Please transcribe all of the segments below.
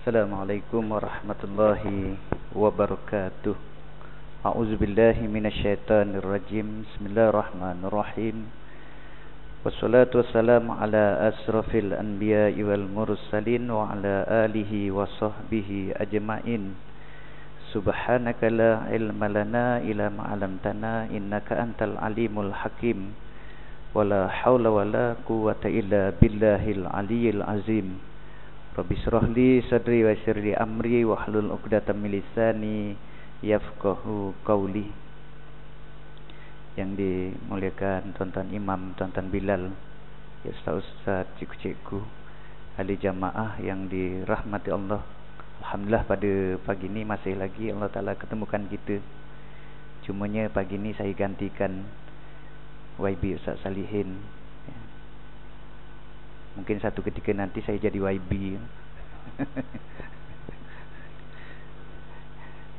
Assalamualaikum warahmatullahi wabarakatuh. A'udzubillahi minasyaitonirrajim. Bismillahirrahmanirrahim. Wassalatu wassalamu ala asrafil anbiya'i wal mursalin wa ala alihi wa sahbihi ajma'in. Subhanaka la ilma lana illa ma 'allamtana innaka antal alimul hakim. Wala haula wala quwwata illa billahil aliyyil azim. Rabbi shrah li sadri wa yassir li amri wahlul 'uqdatam min lisani yafqahu qawli. Yang dimuliakan tuan-tuan imam, tuan-tuan Bilal, ya ustaz-ustaz, cikgu-cikgu, ahli jamaah yang dirahmati Allah. Alhamdulillah pada pagi ini masih lagi Allah Ta'ala ketemukan kita. Cumanya pagi ini saya gantikan YB Ustaz Salihin. Mungkin satu ketika nanti saya jadi YB.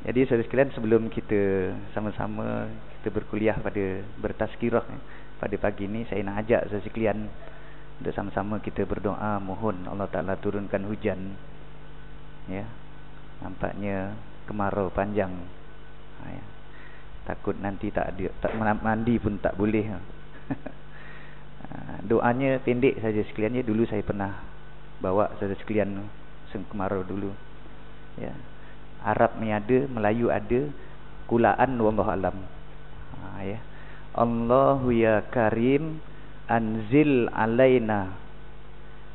Jadi saudara sekalian, sebelum kita sama-sama kita berkuliah pada bertazkirah pada pagi ini, saya nak ajak saudara sekalian untuk sama-sama kita berdoa mohon Allah Ta'ala turunkan hujan. Ya, nampaknya kemarau panjang. Ya. Takut nanti tak mandi pun tak boleh. Doanya pendek saja sekalian, ya. Dulu saya pernah bawa saudara sekalian musim kemarau dulu. Ya. Arab ni ada, Melayu ada, kulaan wallahu alam. Ya. Allahu ya Karim anzil alaina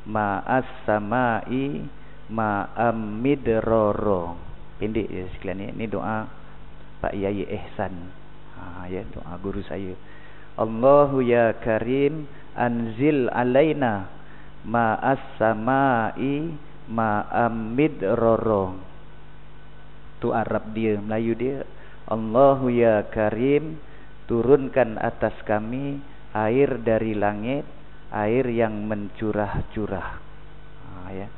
ma'as samai ma'am midrara. Pendek ya sekalian, ini doa Pak Yai Ehsan. Ya, doa guru saya. Allahu ya Karim anzil alaina ma'as samai ma'am midrara. Tu Arab dia, Melayu dia. Allahu ya Karim, turunkan atas kami air dari langit, air yang mencurah-curah. Ya.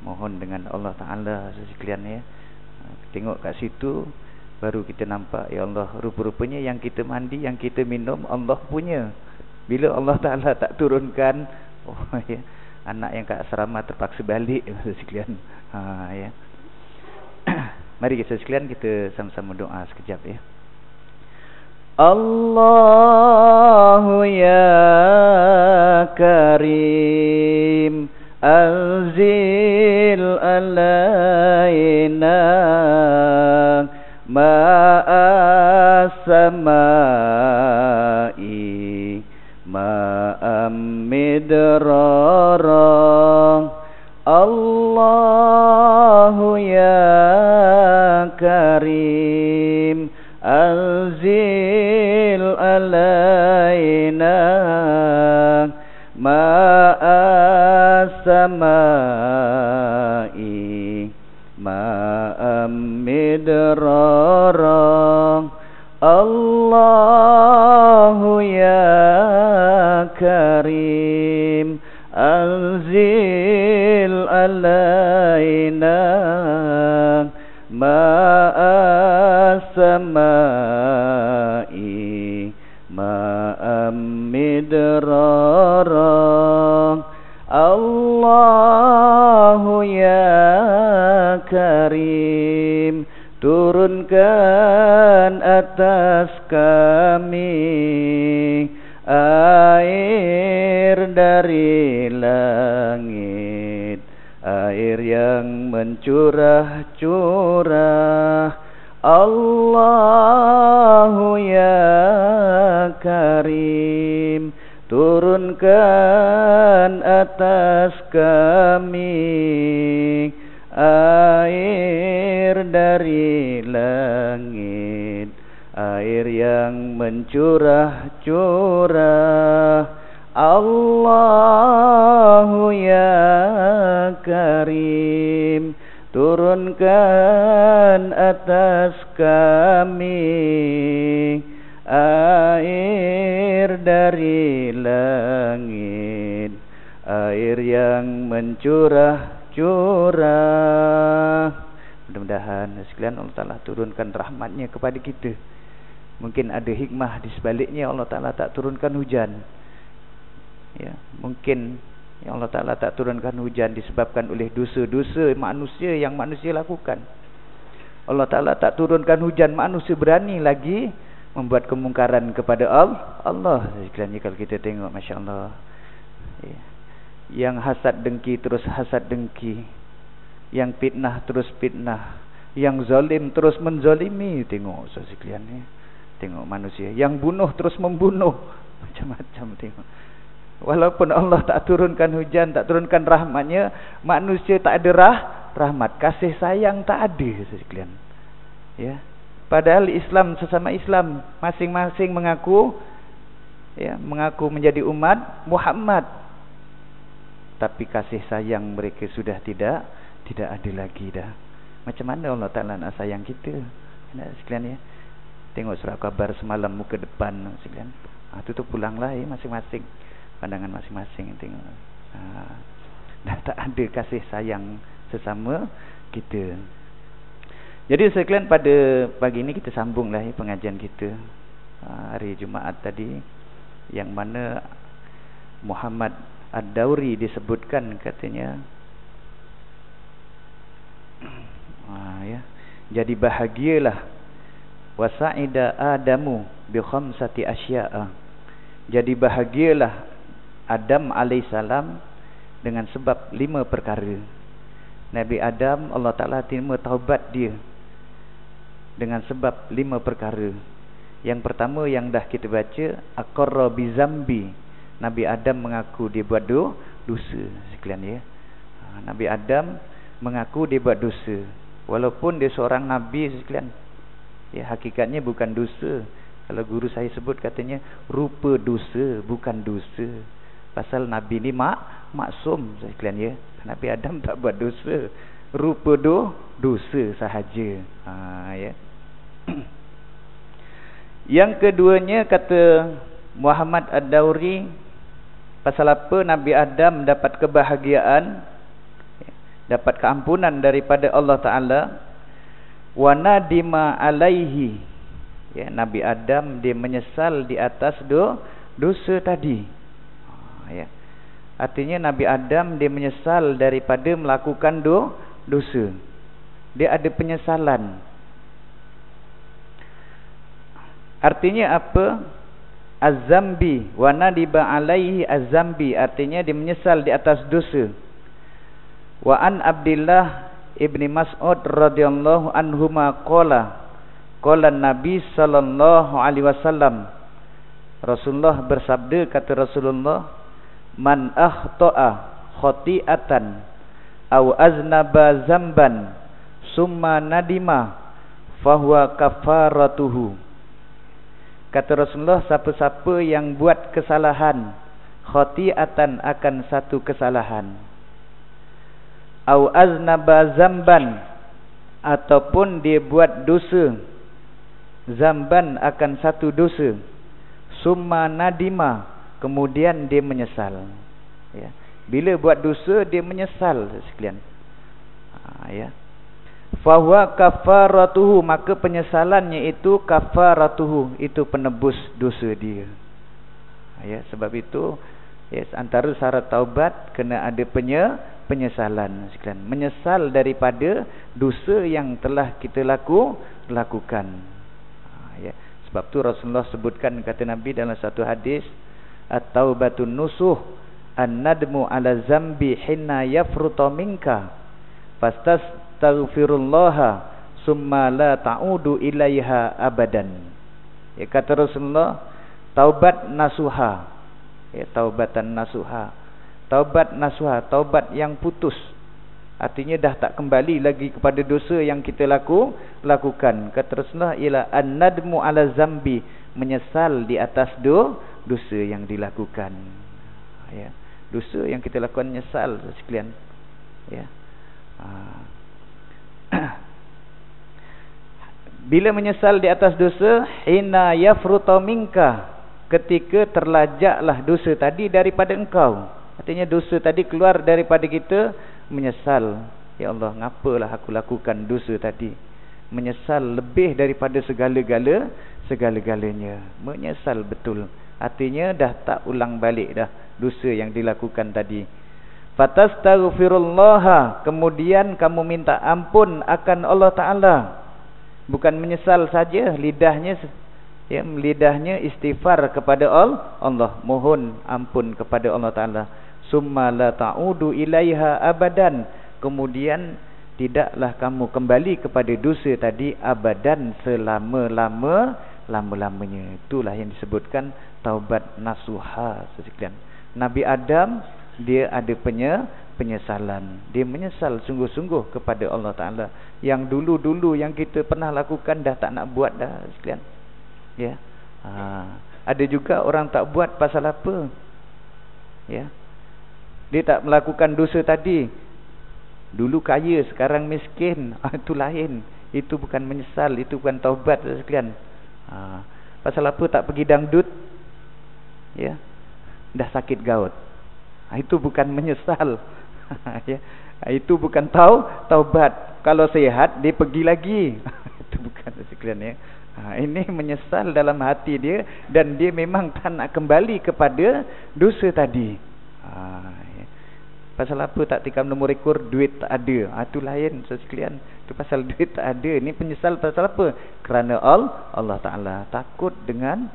Mohon dengan Allah Ta'ala sekalian, ya. Tengok kat situ baru kita nampak, ya Allah, rupa-rupanya yang kita mandi, yang kita minum Allah punya. Bila Allah Ta'ala tak turunkan, ya, anak yang kat asrama terpaksa balik sekalian. Ya. Mari kita sekalian kita sama-sama doa sekejap, ya. Allahu ya Karim anzil alaina ma'as samai ma'am midrara. Allahu ya Karim anzil alaina ma'as samai ma'am midrara. Allahu ya Karim anzil alaina ma'as samai ma'am midrara. Allahu ya Karim, turunkan atas kami air dari langit, air yang mencurah-curah. Allahu ya Karim, turunkan atas kami air dari langit, air yang mencurah-curah. Allahu ya Karim, turunkan atas kami air dari langit, air yang mencurah-curah. Mudah-mudahan sekalian Allah Ta'ala turunkan rahmatnya kepada kita. Mungkin ada hikmah di sebaliknya Allah Ta'ala tak turunkan hujan. Ya, mungkin Yang Allah Ta'ala tak turunkan hujan disebabkan oleh dosa-dosa manusia yang manusia lakukan. Allah Ta'ala tak turunkan hujan, manusia berani lagi membuat kemungkaran kepada Allah. Sekalian kalau kita tengok, Masya Allah, yang hasad dengki terus hasad dengki, yang fitnah terus fitnah, yang zalim terus menzalimi. Tengok sekalian ni, tengok manusia yang bunuh terus membunuh, macam-macam. Tengok, walaupun Allah tak turunkan hujan, tak turunkan rahmatnya, manusia tak ada rahmat, kasih sayang tak ada sekalian. Ya, padahal Islam, sesama Islam, masing-masing mengaku menjadi umat Muhammad, tapi kasih sayang mereka sudah tidak ada lagi dah. Macam mana Allah Ta'ala nak sayang kita? Sekalian ya, tengok surah Kabar semalam muka depan sekalian. Itu pulanglah masing-masing, pandangan masing-masing. Tengok, dah tak ada kasih sayang sesama kita. Jadi sekalian, pada pagi ini kita sambunglah pengajian kita hari Jumaat tadi, yang mana Muhammad Ad-Dauri disebutkan katanya, jadi bahagialah wasa'ida Adamu bi khamsati asya'a. Jadi bahagialah Adam alaihissalam dengan sebab 5 perkara. Nabi Adam, Allah Ta'ala terima taubat dia dengan sebab 5 perkara. Yang pertama yang dah kita baca, aqarra bi zambi. Nabi Adam mengaku dia buat dosa sekalian ya. Nabi Adam mengaku dia buat dosa, walaupun dia seorang nabi sekalian. Ya, hakikatnya bukan dosa. Kalau guru saya sebut katanya rupa dosa, bukan dosa. Pasal nabi ni maksum sekalian ya. Nabi Adam tak buat dosa, rupa dosa sahaja. Ya. Yang keduanya kata Muhammad Ad-Dauri, pasal apa Nabi Adam dapat kebahagiaan, dapat keampunan daripada Allah Ta'ala. Wa nadima alaihi, ya, Nabi Adam dia menyesal di atas dosa tadi. Ya, artinya Nabi Adam dia menyesal daripada melakukan dosa. Dia ada penyesalan. Artinya apa? Az-zambi wa nadiba alaihi az-zambi, artinya dia menyesal di atas dosa. Wa an Abdullah ibni Mas'ud radhiyallahu anhuma qala Nabi sallallahu alaihi wasallam, Rasulullah bersabda, kata Rasulullah, man akhta'a khati'atan aw aznaba zamban summa nadima fahuwa kafaratuhu. Kata Rasulullah, siapa-siapa yang buat kesalahan, khati'atan akan satu kesalahan, au aznaba zamban ataupun dia buat dosa, zamban akan satu dosa, summa nadima kemudian dia menyesal. Ya, bila buat dosa dia menyesal sekalian. Ya, fahuwa kafaratuhu, maka penyesalannya itu kafaratuhu, itu penebus dosa dia. Ya, sebab itu antara syarat taubat kena ada penyesalan sekalian, menyesal daripada dosa yang telah kita lakukan. Ya, sebab tu Rasulullah sebutkan, kata Nabi dalam satu hadis, at-taubatun nusuh an-nadmu ala zambi hinna yafruta minka fastaghfirullaha summa la ta'udu ilaiha abadan. Ya, kata Rasulullah, taubat nasuha, ya, taubatan nasuha, taubat nasuha, taubat yang putus, artinya dah tak kembali lagi kepada dosa yang kita lakukan. Kata Rasulullah, ialah an-nadmu ala zambi, menyesal di atas dosa yang dilakukan. Ya, dosa yang kita lakukan menyesal sekalian. Ya. Bila menyesal di atas dosa, hina yafruta minka, ketika terlajaklah dosa tadi daripada engkau. Artinya dosa tadi keluar daripada kita, menyesal. Ya Allah, ngapalah aku lakukan dosa tadi? Menyesal lebih daripada segala-galanya. Menyesal betul. Artinya dah tak ulang balik dah dosa yang dilakukan tadi. Fatastaghfirullah, kemudian kamu minta ampun akan Allah Ta'ala. Bukan menyesal saja, lidahnya istighfar kepada Allah, mohon ampun kepada Allah Ta'ala. Summa la ta'udu ilaiha abadan, kemudian tidaklah kamu kembali kepada dosa tadi abadan, selama-lamanya. Itulah yang disebutkan taubat nasuha sekalian. Nabi Adam dia ada penyesalan. Dia menyesal sungguh-sungguh kepada Allah Ta'ala. Yang dulu-dulu yang kita pernah lakukan dah tak nak buat dah sekalian. Ya. Ada juga orang tak buat pasal apa? Ya. Dia tak melakukan dosa tadi. Dulu kaya, sekarang miskin. Itu lain. Itu bukan menyesal, itu bukan taubat sekalian. Pasal apa tak pergi dangdut? Ya. Dah sakit gaut. Itu bukan menyesal. Ya. Itu bukan taubat. Kalau sehat dia pergi lagi. Itu bukan sekalian ya. Ini menyesal dalam hati dia, dan dia memang tak nak kembali kepada dosa tadi. Ya. Pasal apa tak tikam nombor rekor, duit tak ada. Itu lain sekalian. Itu pasal duit tak ada. Ini penyesal pasal apa? Kerana Allah Ta'ala, takut dengan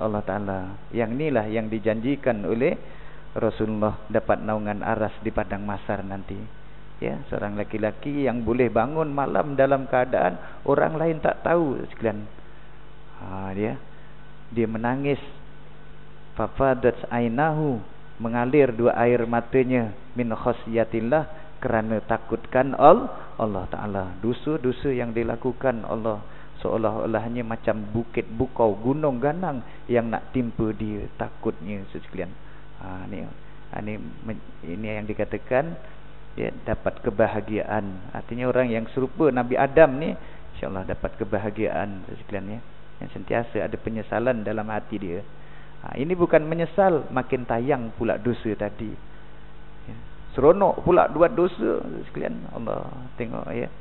Allah Ta'ala. Yang inilah yang dijanjikan oleh Rasulullah, dapat naungan aras di padang mahsyar nanti. Ya, seorang laki-laki yang boleh bangun malam dalam keadaan orang lain tak tahu sekalian. Dia menangis. Fafadat ainahu, mengalir dua air matanya, min khasyatillah, kerana takutkan Allah Ta'ala. Dosa-dosa yang dilakukan Allah seolah-olahnya macam bukit bukau, gunung ganang yang nak timpa dia, takutnya sekalian. Ini yang dikatakan ya, dapat kebahagiaan. Artinya orang yang serupa Nabi Adam ni, insya-Allah dapat kebahagiaan sekalian ya. Yang sentiasa ada penyesalan dalam hati dia. Ini bukan menyesal, makin tayang pula dosa tadi. Ya. Seronok pula buat dosa sekalian. Allah tengok ya.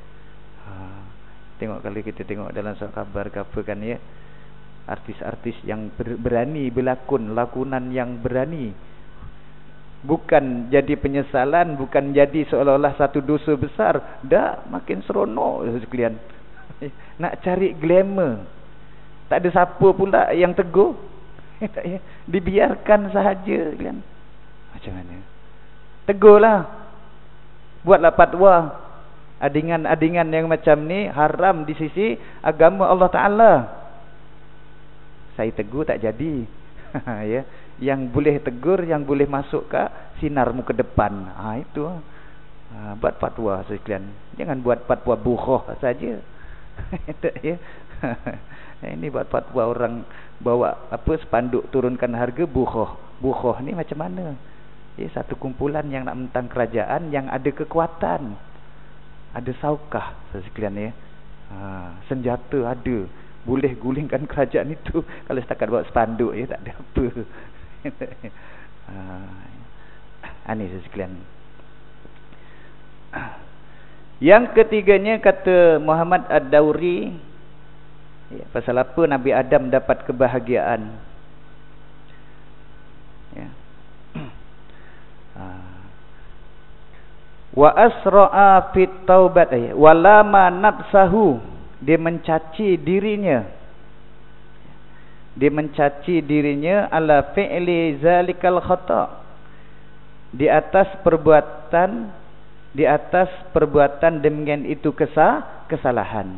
Tengok kalau kita tengok dalam surat khabar ke apa kan ya. Artis-artis yang berani berlakon, lakonan yang berani. Bukan jadi penyesalan, bukan jadi seolah-olah satu dosa besar. Dah makin seronok sekalian. Nak cari glamour. Tak ada siapa pula yang tegur. Dibiarkan sahaja sekalian. Macam mana? Tegurlah. Buatlah fatwa. Adingan-adingan yang macam ni haram di sisi agama Allah Ta'ala. Saya tegur tak jadi. Ya. Yang boleh tegur, yang boleh masuk ke sinarmu ke depan. Itu. Buat fatwa sekalian. Jangan buat fatwa bukhah saja. Ya. Ini buat fatwa orang bawa apa spanduk turunkan harga bukhah. Bukhah ni macam mana? Ya, satu kumpulan yang nak mentang kerajaan, yang ada kekuatan. Ada saukah sekalian ya. Senjata ada. Boleh gulingkan kerajaan itu. Kalau setakat bawa spanduk ya, tak ada apa. Ini sekalian. Yang ketiganya kata Muhammad Ad-Dawri, ya, pasal apa Nabi Adam dapat kebahagiaan? Ya. Wa asra'a fit taubat, walama nafsahu, dia mencaci dirinya. Dia mencaci dirinya ala fi'li zalikal khata', di atas perbuatan demikian itu kesalahan.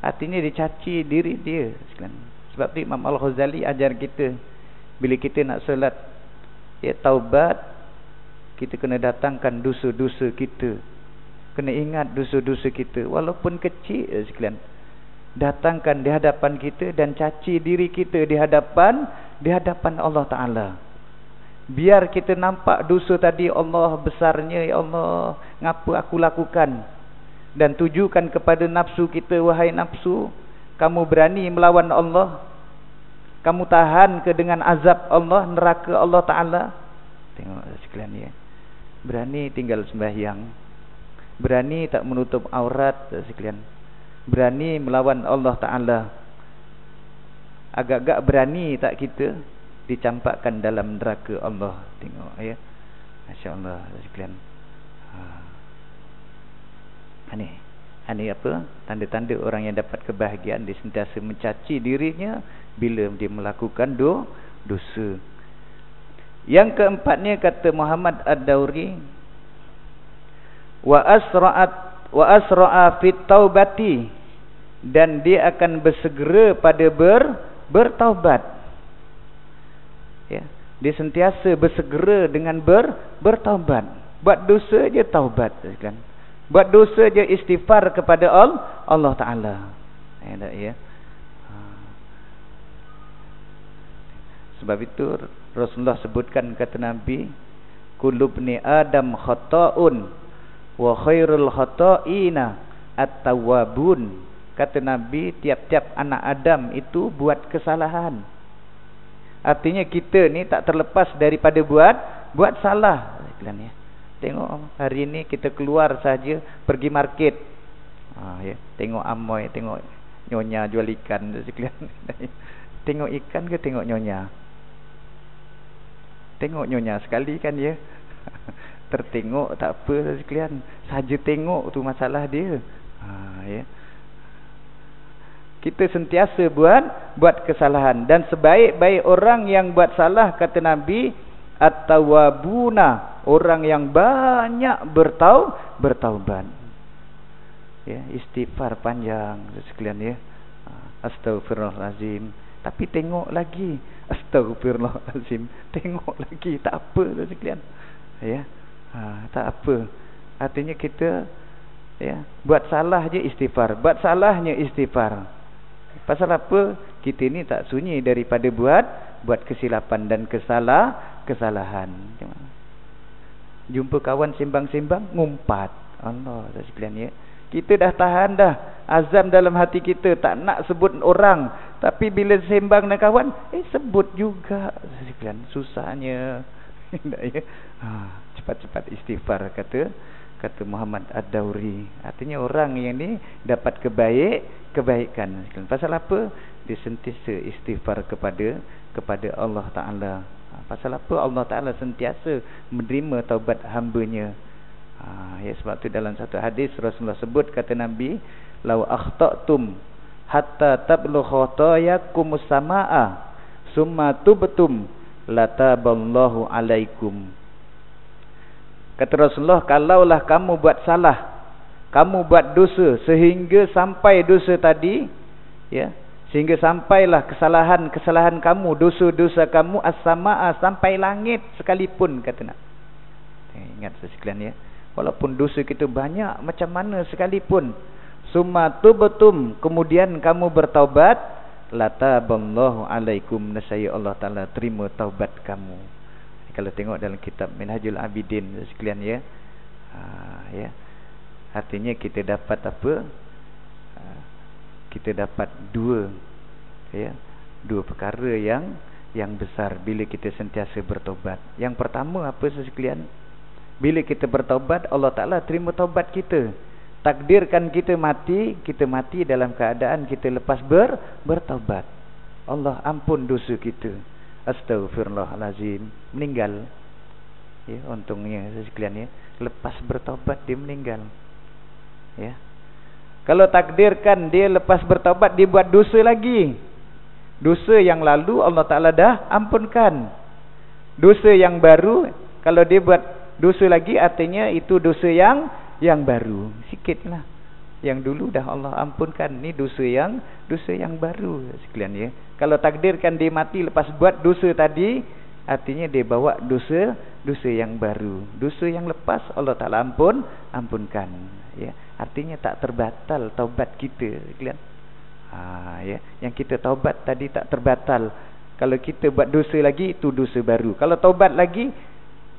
Artinya dicaci diri dia. Sebab tu Imam Al-Ghazali ajar kita, bila kita nak solat ya taubat, kita kena datangkan dosa-dosa kita. Kena ingat dosa-dosa kita walaupun kecil sekalian. Datangkan di hadapan kita dan caci diri kita di hadapan Allah Ta'ala. Biar kita nampak dosa tadi, Allah besarnya, ya Allah, ngapa aku lakukan. Dan tujukan kepada nafsu kita, wahai nafsu, kamu berani melawan Allah? Kamu tahan ke dengan azab Allah, neraka Allah Ta'ala? Tengok sekalian ya. Berani tinggal sembahyang, berani tak menutup aurat sekalian, berani melawan Allah Ta'ala. Agak-agak berani tak kita dicampakkan dalam neraka Allah. Tengok ya. Masya-Allah sekalian. Ini apa? Tanda-tanda orang yang dapat kebahagiaan, dia sentiasa mencaci dirinya bila dia melakukan dosa. Yang keempatnya kata Muhammad Ad-Dauri, wa asra'a fit taubati, dan dia akan bersegera pada bertaubat. Ya, dia sentiasa bersegera dengan bertaubat. Buat dosa je taubat kan. Buat dosa je istighfar kepada Allah Taala. Ya. Sebab itu Rasulullah sebutkan, kata Nabi, kullu ibni adam khata'un wa khairul khata'ina at-tawwabun. Kata Nabi, tiap-tiap anak Adam itu buat kesalahan. Artinya kita ni tak terlepas daripada buat salah. Ya. Tengok hari ini kita keluar saja pergi market. Ya, tengok amoy, tengok nyonya jual ikan sekalian. Tengok ikan ke tengok nyonya? Tengok nyonya sekali kan ya. Tertengok tak apa sekalian. Saja tengok tu masalah dia. Ya. Kita sentiasa buat kesalahan, dan sebaik-baik orang yang buat salah, kata Nabi, at-tawwabuna, orang yang banyak bertaubat. Ya, istighfar panjang sekalian ya. Astaghfirullahalazim. Tapi tengok lagi. Astaghfirullahalazim. Tengok lagi, tak apa sekalian. Ya. Tak apa. Artinya kita ya, buat salah je istighfar. Buat salahnya istighfar. Pasal apa? Kita ni tak sunyi daripada buat kesilapan dan kesalahan. Jumpa kawan sembang-sembang, ngumpat. Allah sekalian ya. Kita dah tahan dah azam dalam hati kita tak nak sebut orang, tapi bila sembang dengan kawan, sebut juga sekalian. Susahnya. Ya. Cepat-cepat istighfar, kata Muhammad Ad-Dauri. Artinya orang yang ni dapat kebaikan. Pasal apa? Dia sentiasa istighfar kepada Allah Ta'ala. Pasal apa? Allah Ta'ala sentiasa menerima taubat hamba-Nya. Ya, sebab tu dalam satu hadis Rasulullah sebut, kata Nabi, lau akhta'tum hatta tablugh khatayakum as-samaa'a summa tubtum lataballahu alaikum. Kata Rasulullah, kalaulah kamu buat salah, kamu buat dosa sehingga sampai dosa tadi, ya, sehingga sampailah kesalahan kamu, dosa-dosa kamu as-samaa'a, sampai langit sekalipun, kata nak. Ingat sekalian ya. Walaupun dosa kita banyak macam mana sekalipun, summa tubtum, kemudian kamu bertaubat, lataballahu alaikum, nescaya Allah Taala terima taubat kamu. Kalau tengok dalam kitab Minhajul Abidin sekalian ya. Ya. Artinya kita dapat apa? Kita dapat dua perkara yang besar bila kita sentiasa bertaubat. Yang pertama apa sekalian? Bila kita bertaubat, Allah Ta'ala terima taubat kita. Takdirkan kita mati dalam keadaan kita lepas bertaubat. Allah ampun dosa kita. Astaghfirullahalazim. Meninggal. Ya, untungnya sekalian ya, lepas bertaubat dia meninggal. Ya. Kalau takdirkan dia lepas bertaubat dia buat dosa lagi. Dosa yang lalu Allah Ta'ala dah ampunkan. Dosa yang baru, kalau dia buat dosa lagi, artinya itu dosa yang baru. Sikitlah. Yang dulu dah Allah ampunkan, ni dosa yang baru sekalian ya. Kalau takdirkan dia mati lepas buat dosa tadi, artinya dia bawa dosa yang baru. Dosa yang lepas Allah Ta'ala ampunkan ya. Artinya tak terbatal taubat kita sekalian. Ya, yang kita taubat tadi tak terbatal. Kalau kita buat dosa lagi, itu dosa baru. Kalau taubat lagi,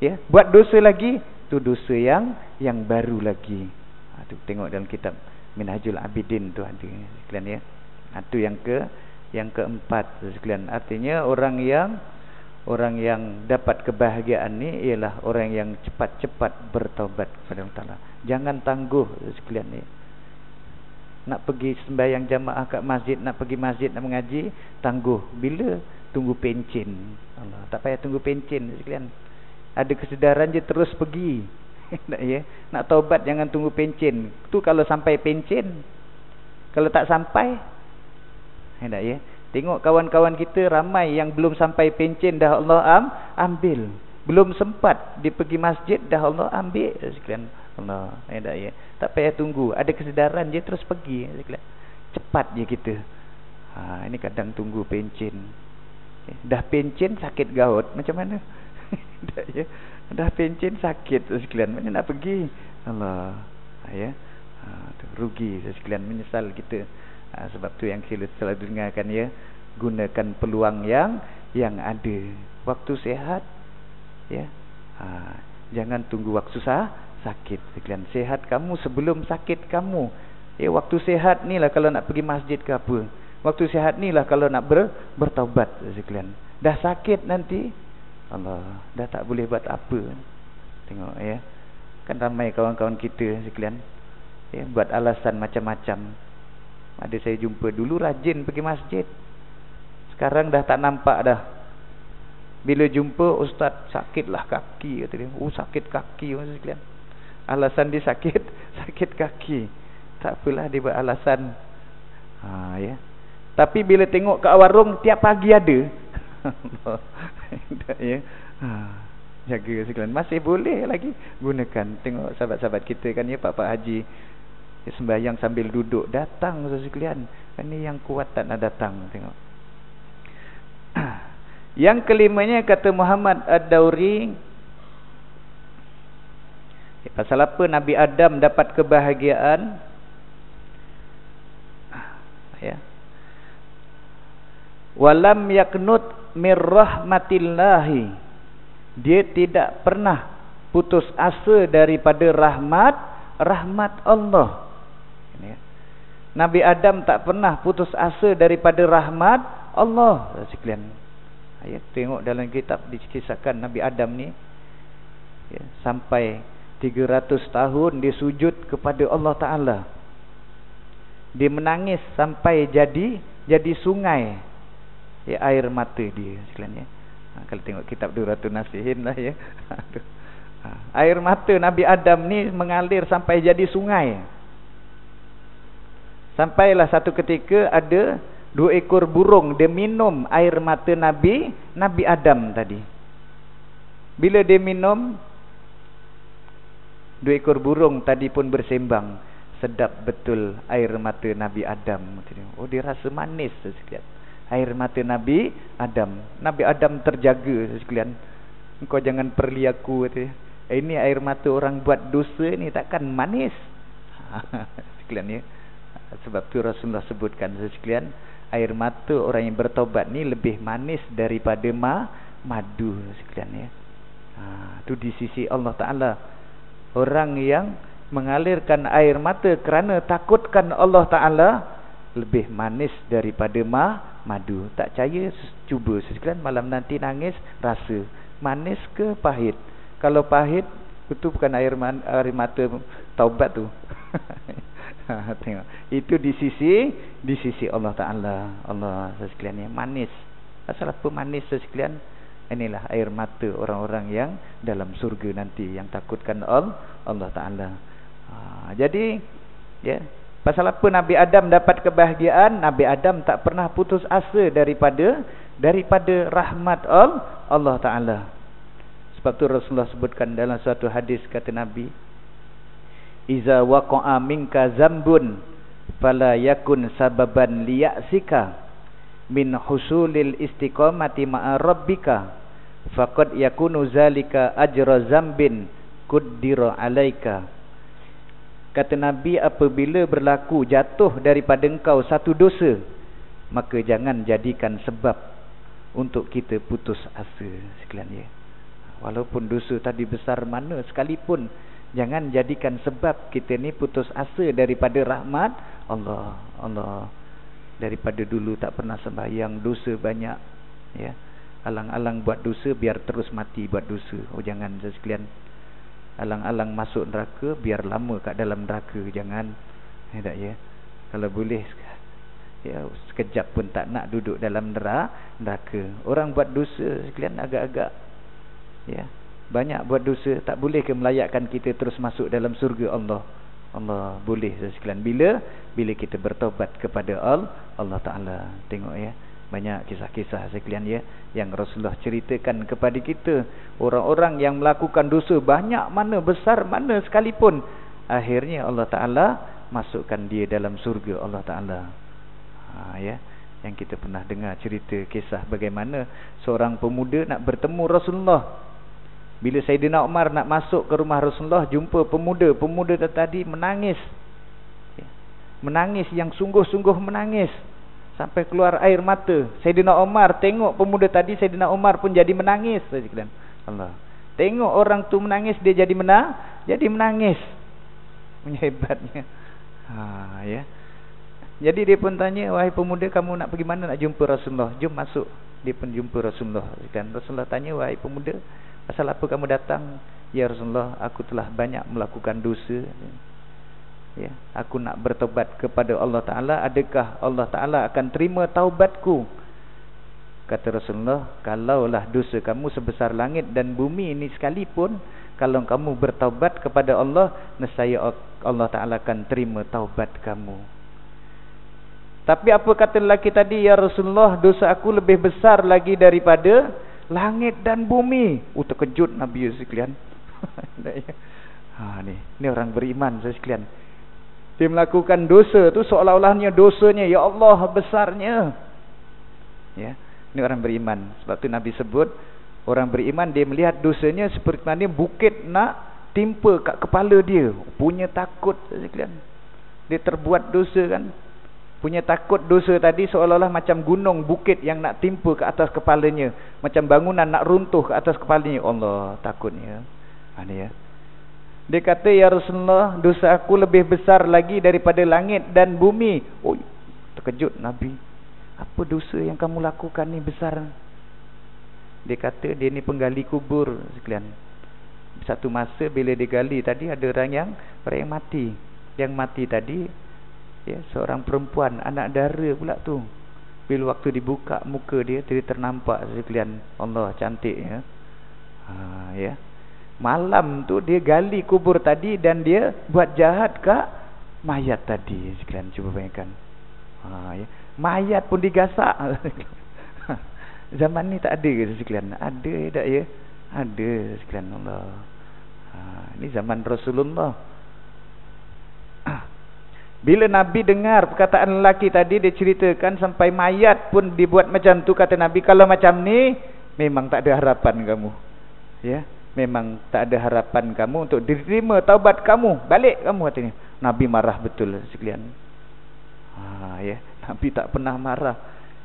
ya, buat dosa lagi, itu dosa yang baru lagi. Tu tengok dalam kitab Minhajul Abidin tu ada sekalian ya. Itu yang keempat sekalian. Artinya orang yang dapat kebahagiaan ni ialah orang yang cepat-cepat bertaubat kepada Allah Taala. Jangan tangguh sekalian ni. Nak pergi sembahyang jamaah kat masjid, nak pergi masjid nak mengaji, tangguh. Bila? Tunggu pencen. Allah, tak payah tunggu pencen sekalian. Ada kesedaran je terus pergi. Tak ya? Nak taubat jangan tunggu pencen. Tu kalau sampai pencen. Kalau tak sampai, tak ya? Tengok kawan-kawan kita ramai yang belum sampai pencen dah Allah ambil. Belum sempat dia pergi masjid dah Allah ambil sekalian. Allah, tak ya? Tak payah tunggu. Ada kesedaran je terus pergi sekalian. Cepat je kita. Ini kadang tunggu pencen. Dah pencen sakit gaut macam mana? Tak ya? Dah pencen sakit sekalian. Mana nak pergi? Allah, ya. Rugi sekalian, menyesal kita. Sebab tu yang kita selalu dengarkan ya, gunakan peluang yang ada. Waktu sehat ya. Jangan tunggu waktu sakit sekalian. Sehat kamu sebelum sakit kamu. Waktu sehat ni lah kalau nak pergi masjid ke apa. Waktu sehat ni lah kalau nak bertaubat sekalian. Dah sakit nanti, Allah, dah tak boleh buat apa. Tengok ya. Kan ramai kawan-kawan kita sekalian ya, buat alasan macam-macam. Ada saya jumpa dulu rajin pergi masjid, sekarang dah tak nampak dah. Bila jumpa ustaz, sakitlah kaki kata dia. Sakit kaki sekalian. Alasan dia sakit kaki. Tak apalah dia buat alasan. Ya. Tapi bila tengok kat warung tiap pagi ada. Ya. Jaga sekalian. Masih boleh lagi gunakan. Tengok sahabat-sahabat kita kan ya, Pak Haji sembahyang sambil duduk, datang sekalian. Ini yang kuat tak nak datang. Tengok. Yang kelimanya kata Muhammad Ad-Dauri, pasal apa Nabi Adam dapat kebahagiaan ya. Walam yaknut mir rahmatillahi, dia tidak pernah putus asa daripada rahmat Allah. Nabi Adam tak pernah putus asa daripada rahmat Allah sekalian. Tengok dalam kitab dikisahkan Nabi Adam ni ya, sampai 300 tahun dia sujud kepada Allah Ta'ala. Dia menangis sampai jadi sungai ya, air mata dia sekalian ya. Kalau tengok kitab Duratul Nasihin lah ya. Air mata Nabi Adam ni mengalir sampai jadi sungai. Sampailah satu ketika ada 2 ekor burung, dia minum air mata Nabi Adam tadi. Bila dia minum, 2 ekor burung tadi pun bersembang, sedap betul air mata Nabi Adam. Oh, dia rasa manis sekalian air mata Nabi Adam. Nabi Adam terjaga sekalian. Engkau jangan perli aku kata. Ini air mata orang buat dosa ni takkan manis. Sekalian ya. Sebab tu Rasulullah sebutkan sekalian, air mata orang yang bertaubat ni lebih manis daripada madu sekalian ya. Tu di sisi Allah Ta'ala. Orang yang mengalirkan air mata kerana takutkan Allah Ta'ala lebih manis daripada madu. Tak percaya, cuba sekalian malam nanti nangis, rasa manis ke pahit. Kalau pahit, itu bukan air mata taubat tu. Tengok, itu di sisi Allah Ta'ala. Allah sekalian yang manis. Asal apa manis sekalian? Inilah air mata orang-orang yang dalam surga nanti, yang takutkan Allah Ta'ala. Jadi ya, pasal apa Nabi Adam dapat kebahagiaan? Nabi Adam tak pernah putus asa daripada rahmat Allah Ta'ala. Sebab tu Rasulullah sebutkan dalam suatu hadis, kata Nabi, iza waqa'a minka zambun fala yakun sababan liya'sika min husulil istiqamati ma'a rabbika faqad yakunu zalika ajra zambin kuddira alaika. Kata Nabi, apabila berlaku jatuh daripada engkau satu dosa, maka jangan jadikan sebab untuk kita putus asa sekalian ya. Walaupun dosa tadi besar mana sekalipun, jangan jadikan sebab kita ni putus asa daripada rahmat Allah. Daripada dulu tak pernah sembahyang, dosa banyak ya. Alang-alang buat dosa biar terus mati buat dosa. Oh jangan sekalian. Alang-alang masuk neraka biar lama kat dalam neraka, jangan. Tak ya. Kalau boleh ya, sekejap pun tak nak duduk dalam neraka. Orang buat dosa sekalian agak-agak ya, banyak buat dosa, tak boleh ke melayakkan kita terus masuk dalam surga Allah? Allah boleh sekalian, bila kita bertaubat kepada Allah Ta'ala. Tengok ya, banyak kisah-kisah sekalian ya, yang Rasulullah ceritakan kepada kita. Orang-orang yang melakukan dosa banyak mana, besar mana sekalipun, akhirnya Allah Ta'ala masukkan dia dalam surga Allah Ta'ala. Ya, yang kita pernah dengar cerita kisah bagaimana seorang pemuda nak bertemu Rasulullah. Bila Sayyidina Umar nak masuk ke rumah Rasulullah, jumpa pemuda tadi menangis, menangis yang sungguh-sungguh menangis sampai keluar air mata. Sayyidina Umar tengok pemuda tadi, Sayyidina Umar pun jadi menangis. Allah, tengok orang tu menangis, dia jadi menangis. Hebatnya. Ya. Jadi dia pun tanya, wahai pemuda, kamu nak pergi mana, nak jumpa Rasulullah? Jom masuk. Dia pun jumpa Rasulullah. Rasulullah tanya, wahai pemuda, asal apa kamu datang? Ya Rasulullah, aku telah banyak melakukan dosa. Ya, aku nak bertobat kepada Allah Ta'ala. Adakah Allah Ta'ala akan terima taubatku? Kata Rasulullah, kalaulah dosa kamu sebesar langit dan bumi ini sekalipun, kalau kamu bertaubat kepada Allah, nescaya Allah Ta'ala akan terima taubat kamu. Tapi apa kata lelaki tadi? Ya Rasulullah, dosa aku lebih besar lagi daripada langit dan bumi. Terkejut Nabi sekalian. Ni orang beriman sekalian. Dia melakukan dosa tu seolah-olahnya dosanya, ya Allah, besarnya. Ya, ini orang beriman. Sebab tu Nabi sebut, orang beriman dia melihat dosanya seperti mana bukit nak timpa kat kepala dia. Punya takut sekalian. Dia terbuat dosa kan. Punya takut dosa tadi seolah-olah macam gunung bukit yang nak timpa ke atas kepalanya, macam bangunan nak runtuh ke atas kepalanya. Allah, takutnya. Ni ya. Dia kata, ya Rasulullah, dosa aku lebih besar lagi daripada langit dan bumi. Terkejut Nabi. Apa dosa yang kamu lakukan ni besar? Dia kata dia ni penggali kubur sekalian. Satu masa bila dia gali tadi, ada orang yang mati. Yang mati tadi, ya, seorang perempuan, anak dara pula tu. Bila waktu dibuka muka dia, ternampak sekalian. Allah, cantik ya. Ya. Malam tu dia gali kubur tadi dan dia buat jahat kat mayat tadi sekalian. Cuba bayangkan. Ya. Mayat pun digasak. Zaman ni tak ada ke sekalian? Ada tak ya? Ada sekalian Allah. Ini zaman Rasulullah. Bila Nabi dengar perkataan lelaki tadi, dia ceritakan sampai mayat pun dibuat macam tu. Kata Nabi, kalau macam ni memang tak ada harapan kamu. Ya, memang tak ada harapan kamu untuk diterima taubat kamu. Balik kamu katanya. Nabi marah betul sekalian. Ya, Nabi tak pernah marah.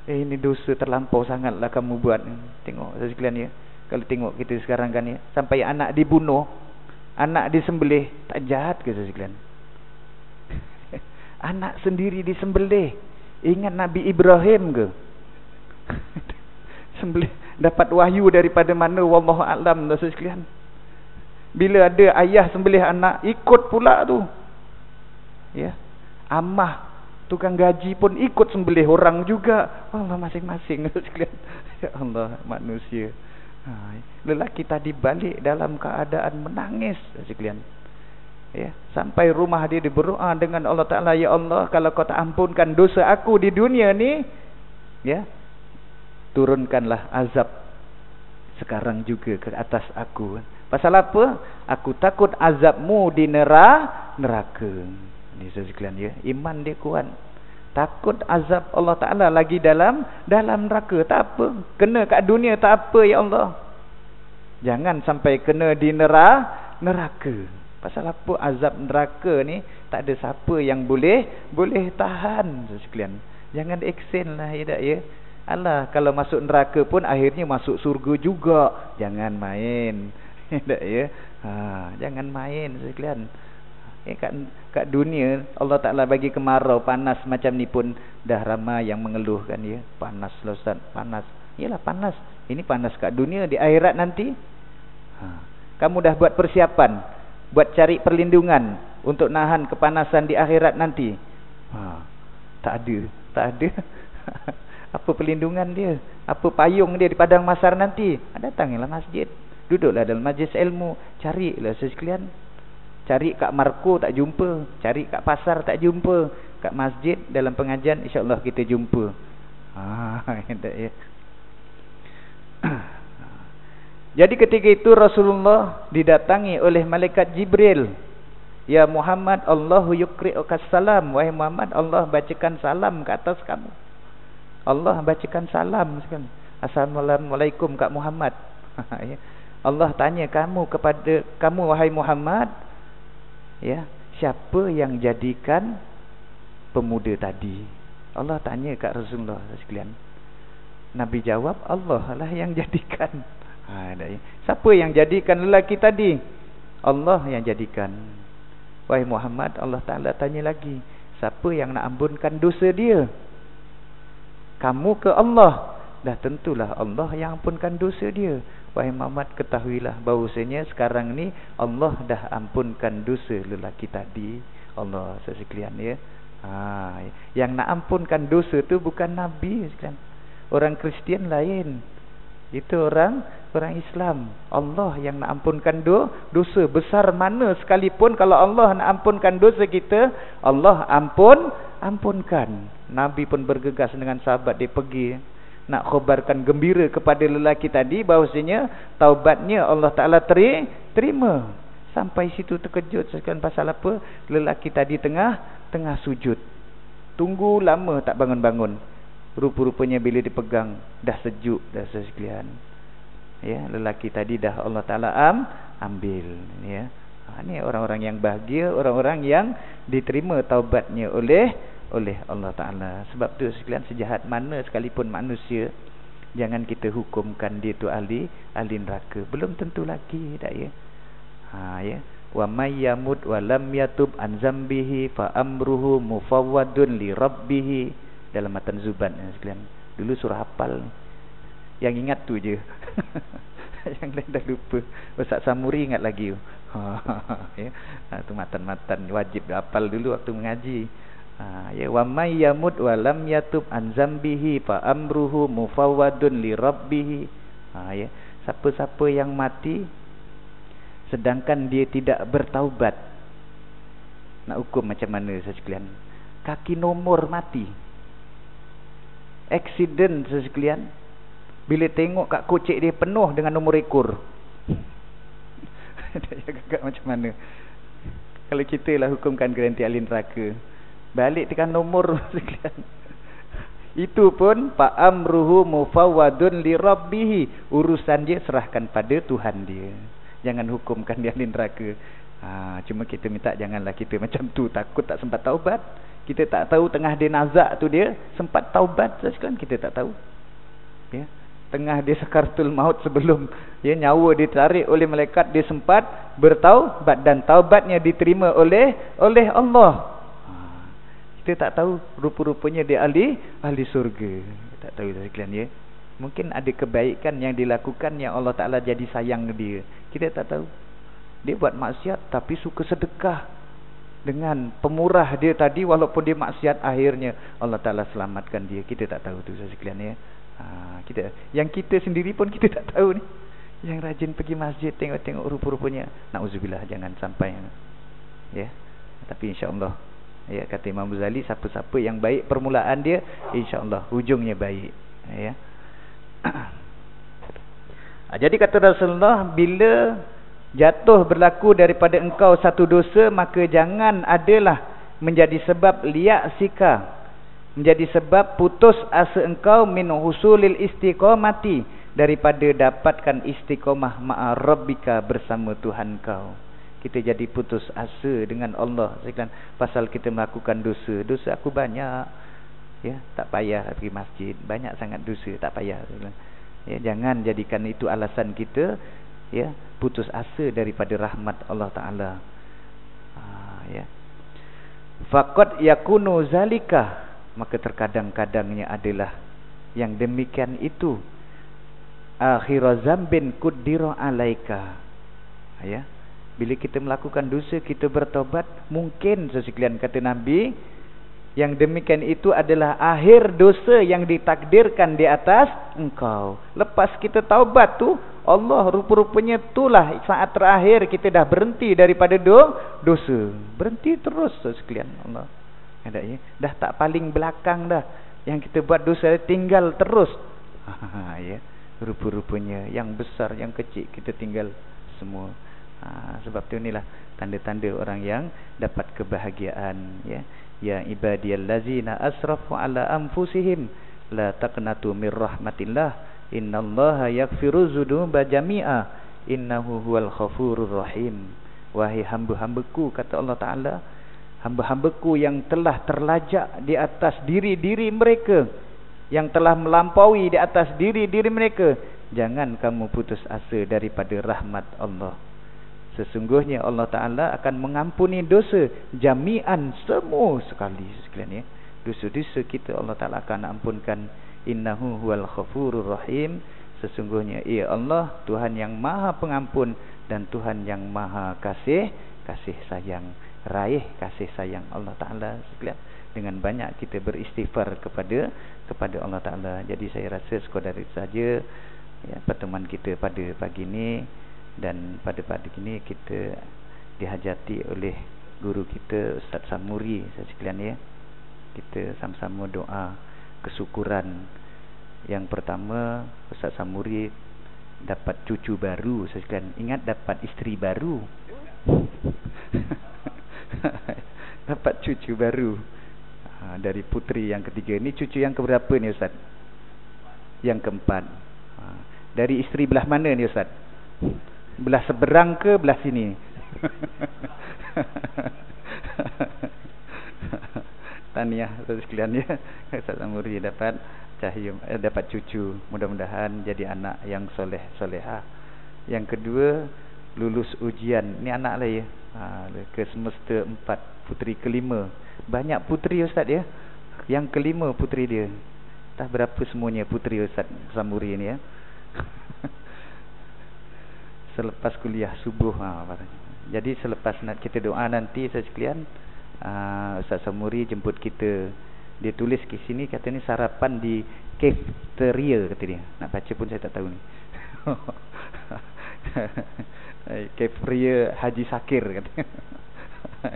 Ini dosa terlampau sangatlah kamu buat. Tengok sekalian ya. Kalau tengok kita sekarang kan ya, sampai anak dibunuh, anak disembelih, tak jahat ke sekalian? Anak sendiri disembelih. Ingat Nabi Ibrahim ke? Sembelih, dapat wahyu daripada mana? Wallahu a'lam sekalian. Bila ada ayah sembelih anak, ikut pula tu. Ya. Amah tukang gaji pun ikut sembelih orang juga. Allah, masing-masing sekalian. Ya Allah, manusia. Lelaki tadi balik dalam keadaan menangis sekalian. Ya, sampai rumah dia berdoa dengan Allah Ta'ala, ya Allah, kalau kau tak ampunkan dosa aku di dunia ni, ya, turunkanlah azab sekarang juga ke atas aku. Pasal apa? Aku takut azabmu di neraka. Ini sekalian ya, iman dia kuat. Takut azab Allah Ta'ala lagi dalam neraka. Tak apa, kena kat dunia tak apa ya Allah. Jangan sampai kena di neraka. Pasal apa? Azab neraka ni tak ada siapa yang boleh tahan sekalian. Jangan eksen lah ya. Allah, kalau masuk neraka pun akhirnya masuk surga juga. Jangan main. Ya. Jangan main sekalian. Kat dunia Allah Ta'ala bagi kemarau panas macam ni pun dah ramai yang mengeluh kan ya. Panas lah Ustaz, panas. Yalah panas. Ini panas kat dunia, di akhirat nanti. Kamu dah buat persiapan buat cari perlindungan untuk nahan kepanasan di akhirat nanti? Tak ada. Apa perlindungan dia? Apa payung dia di padang mahsyar nanti? Datanglah masjid. Duduklah dalam majlis ilmu, carilah sekalian. Cari kat marko tak jumpa, cari kat pasar tak jumpa, kat masjid dalam pengajian insya-Allah kita jumpa. Ya. Jadi ketika itu Rasulullah didatangi oleh malaikat Jibril. Ya Muhammad, Allahu yuqri'ukas salam. Wahai Muhammad, Allah bacakan salam ke atas kamu. Allah bacakan salam sekali. Assalamualaikum Kak Muhammad. Allah tanya kepada kamu wahai Muhammad, ya, siapa yang jadikan pemuda tadi? Allah tanya kat Rasulullah sekalian. Nabi jawab, Allah lah yang jadikan. Siapa yang jadikan lelaki tadi? Allah yang jadikan. Wahai Muhammad, Allah Ta'ala tanya lagi, siapa yang nak ampunkan dosa dia? Kamu ke Allah? Dah tentulah Allah yang ampunkan dosa dia. Wahai Muhammad, ketahuilah bahawasanya sekarang ni Allah dah ampunkan dosa lelaki tadi. Allah sekalian, ya. Yang nak ampunkan dosa tu bukan Nabi sekalian. Orang Kristian lain. Itu orang Islam. Allah yang nak ampunkan dosa besar mana sekalipun, kalau Allah nak ampunkan dosa kita, Allah ampunkan. Nabi pun bergegas dengan sahabat, dia pergi nak khabarkan gembira kepada lelaki tadi bahawasanya taubatnya Allah Ta'ala terima. Sampai situ terkejut sekalian. Pasal apa? Lelaki tadi tengah sujud, tunggu lama tak bangun-bangun. Rupa-rupanya bila dipegang dah sejuk dah sekalian. Ya, lelaki tadi dah Allah Ta'ala ambil, ya. Ini orang-orang yang bahagia, orang-orang yang diterima taubatnya oleh Allah Ta'ala. Sebab tu sekalian, sejahat mana sekalipun manusia, jangan kita hukumkan dia tu ahli neraka. Belum tentu lagi, tak ya? Ya. Wa may yamut wa lam yatub an zambihi fa amruhu mufawwadun li rabbih. Dalam matan Zubat sekalian. Dulu surah hafal. Yang ingat tu je. Yang lain dah lupa. Ustaz Samuri ingat lagi. Ya. Tu matan-matan wajib hafal dulu waktu mengaji. Ya, wa may yamut wa lam yatub an zambihi fa amruhu mufawwadun li rabbih. Ya. Siapa-siapa yang mati sedangkan dia tidak bertaubat, nak hukum macam mana sekalian? Kaki nomor mati, aksiden sekalian. Bila tengok kat kocek dia penuh dengan nombor ekor. Agak macam mana? Kalau kita lah hukumkan garanti ahli neraka, balik tekan nombor sekalian. Itu pun fa amruhu mufawwadun li rabbih. Urusan dia serahkan pada Tuhan dia. Jangan hukumkan dia ahli neraka. Cuma kita minta janganlah kita macam tu, takut tak sempat taubat. Kita tak tahu tengah dia nazak tu dia sempat taubat sekalian, kita tak tahu. Ya. Tengah dia sakaratul maut, sebelum ya nyawa ditarik oleh malaikat, dia sempat bertaubat dan taubatnya diterima oleh Allah. Kita tak tahu, rupa-rupanya dia ahli surga. Tak tahu sekalian, ya. Mungkin ada kebaikan yang dilakukan yang Allah Ta'ala jadi sayang dia. Kita tak tahu. Dia buat maksiat tapi suka sedekah dengan pemurah dia tadi, walaupun dia maksiat, akhirnya Allah Ta'ala selamatkan dia. Kita tak tahu tu sekalian, ya. Yang kita sendiri pun kita tak tahu ni. Yang rajin pergi masjid, tengok-tengok rupa-rupanya, na'udzubillah, jangan sampai, ya. Tapi insya-Allah, ya, kata Imam Ghazali, siapa-siapa yang baik permulaan dia, insya-Allah hujungnya baik, ya. Jadi kata Rasulullah, bila jatuh berlaku daripada engkau satu dosa, maka jangan adalah menjadi sebab liyaksika, menjadi sebab putus asa engkau min husulil istiqamati, daripada dapatkan istiqamah ma'a rabbika, bersama Tuhan kau. Kita jadi putus asa dengan Allah sekalian pasal kita melakukan dosa. Dosa aku banyak, ya, tak payah pergi masjid, banyak sangat dosa, tak payah sekalian. Ya, jangan jadikan itu alasan kita, ya, putus asa daripada rahmat Allah Ta'ala. Ya. Faqad yakunu zalika, maka terkadang-kadangnya adalah yang demikian itu akhir zambin kuddira alaika. Ya. Bila kita melakukan dosa, kita bertobat, mungkin sesekalian kata Nabi, yang demikian itu adalah akhir dosa yang ditakdirkan di atas engkau. Lepas kita taubat tu, Allah rupa-rupanya itulah saat terakhir kita dah berhenti daripada dosa. Berhenti terus sekalian Allah. Ada ya. Dah tak paling belakang dah. Yang kita buat dosa tinggal terus. Ya. Rupa-rupanya yang besar yang kecil kita tinggal semua. Sebab tu inilah tanda-tanda orang yang dapat kebahagiaan ya. Ya ibadiyallazina asrafu ala anfusihim la taqnatu mir rahmatillah innallaha yaghfiru dzunuba jami'a innahu huwal ghafurur rahim. Wahai hamba-hambaku, kata Allah Taala, hamba-hambaku yang telah terlajak di atas diri-diri mereka, yang telah melampaui di atas diri-diri mereka, jangan kamu putus asa daripada rahmat Allah. Sesungguhnya Allah Ta'ala akan mengampuni dosa jami'an, semua sekali sekalian ya. Dosa-dosa kita Allah Ta'ala akan ampunkan. Innahu huwal ghafurur rahim. Sesungguhnya ia Allah Tuhan yang maha pengampun dan Tuhan yang maha kasih sayang. Raih kasih sayang Allah Ta'ala sekalian. Dengan banyak kita beristighfar kepada Allah Ta'ala. Jadi saya rasa sekadar itu saja ya, pertemuan kita pada pagi ini. Dan pada pagi ini kita dihajati oleh guru kita Ustaz Samuri sekalian ya. Kita sama-sama doa kesyukuran. Yang pertama, Ustaz Samuri dapat cucu baru sekalian. Ingat dapat isteri baru. Dapat cucu baru dari puteri yang ketiga. Ini cucu yang keberapa ni Ustaz? Yang keempat. Dari isteri belah mana ni Ustaz? Belah seberang ke belah sini? Tahniah sekalian ya. Ustaz Samuri dapat dapat cucu. Mudah-mudahan jadi anak yang soleh-solehah. Yang kedua, lulus ujian. Ini anak lah ya. Ke semester 4, puteri kelima. Banyak puteri Ustaz ya. Yang kelima puteri dia. Entah berapa semuanya puteri Ustaz Samuri ni ya. Selepas kuliah subuh jadi selepas kita doa nanti sekalian, Ustaz Samuri jemput kita. Dia tulis ke sini kata ni sarapan di cafeteria kata dia. Nak baca pun saya tak tahu ni. Cafeteria Haji Sakir kata.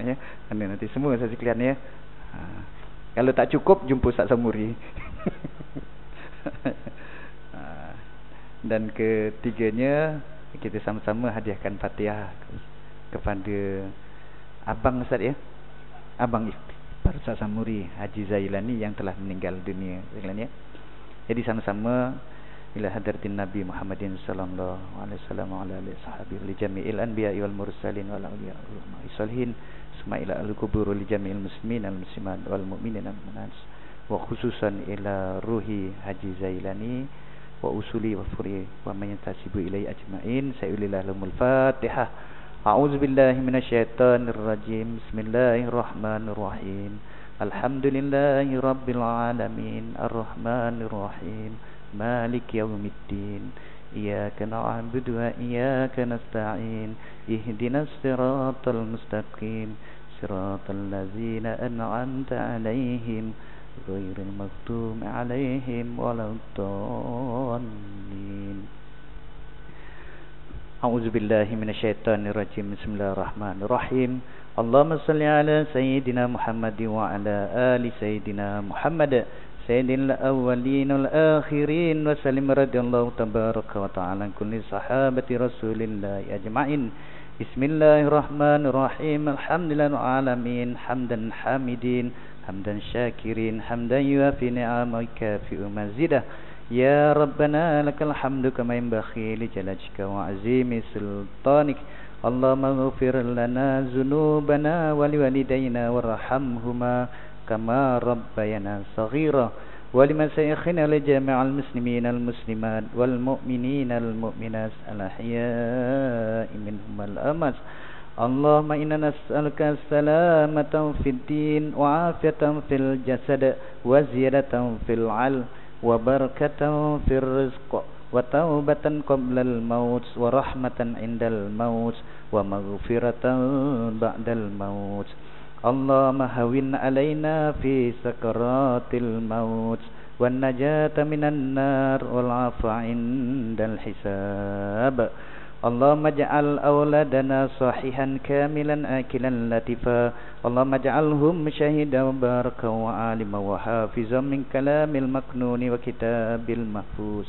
Ya, nanti semua sekalian ya. Kalau tak cukup jumpa Ustaz Samuri. Dan ketiganya kita sama-sama hadiahkan Fatihah kepada abang Ustaz ya. Abang Ipar Ustaz Samuri Haji Zailani yang telah meninggal dunia sekalian ya. Jadi sama-sama ila hadratin Nabi Muhammadin sallallahu alaihi wasallam wa ala alihi sahabihi li jami'il anbiya'i wal mursalin wal awliya wal salihin summa ila al qubur li jami'il muslimin al muslimat wal mu'minin al mu'minat wa khususan ila ruhi Haji Zailani wa usuli wa furi wa man yantasibu ilai ajmain. Sa'ulillah lahumul Fatihah. A'udzubillahi minasyaitonir rajim. Bismillahirrahmanirrahim. Alhamdulillahi rabbil alamin arrahmanir rahim maliki yaumiddin iyyaka na'budu wa iyyaka nasta'in ihdinas siratal mustaqim siratal ladzina an'amta 'alaihim ghairil maghdubi 'alaihim waladdallin. A'udzubillahi minasyaitonir rajim. Bismillahirrahmanirrahim. Allahumma shalli ala sayyidina Muhammad wa ala ali sayyidina Muhammad sayyidil awwalin wal akhirin wa sallim radhiyallahu tabaraka wa ta'ala kulli sahabati Rasulillah ajma'in. Bismillahirrahmanirrahim. Alhamdulillahil alamin hamdan hamidin hamdan syakirin hamdan yuafi ni'amaka fi mazidah. Ya Rabbana lakal hamdu kama yanbaghi li jalalika wa azimi sultanik. Allahumma ighfir lana dzunubana wa liwalidayna warhamhuma kama rabbayana saghira wa limasyayikhina li jami'il muslimin al muslimat wal mu'minin al mu'minat al ahya'i minhum al amwat. Allahumma inna nas'aluka salamatan fid din wa afiyatan fil jasad wa ziyadatan fil 'ilm wa barakatan fir rizq wa taubatan qabla al maut wa rahmatan indal maut wa maghfiratan ba'dal maut. Allahumma hawin alaina fi sakaratil maut والنجاة من النار والعفو عند الحساب. اللهم اجعل أولادنا صحيحا كاملا آكلا لطيفا. اللهم اجعلهم شهيدا وباركا وعالما وحافظا من كلام المكنون وكتاب المحفوظ.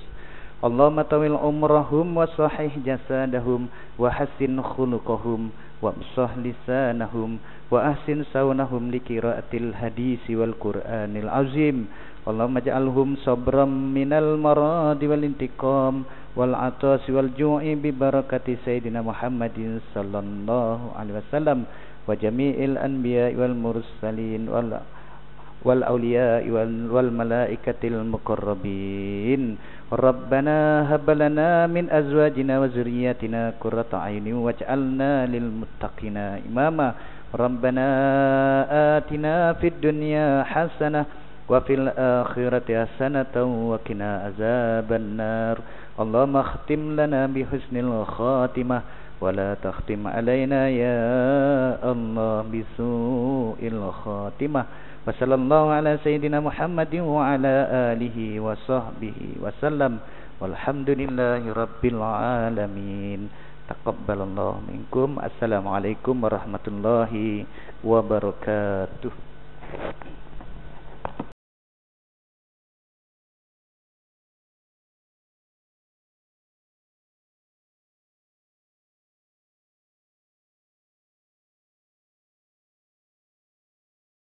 اللهم طول عمرهم وصحح جسدهم وحسن خلقهم وامسح لسانهم وأحسن صونهم لقراءة الحديث والقرآن العظيم. اللهم اجعلهم صبرا من المرض والانتقام والعطش والجوع ببركة سيدنا محمد صلى الله عليه وسلم وجميع الأنبياء والمرسلين والأولياء والملائكة المقربين. ربنا هب لنا من أزواجنا وذرياتنا قرة أعين واجعلنا للمتقين إماما. ربنا آتنا في الدنيا حسنة وفي الآخرة حسنة وقنا عذاب النار. اللهم اختم لنا بحسن الخاتمة ولا تختم علينا يا الله بسوء الخاتمة. وصلى الله على سيدنا محمد وعلى آله وصحبه وسلم والحمد لله رب العالمين. تقبل الله منكم. Assalamualaikum warahmatullahi wabarakatuh.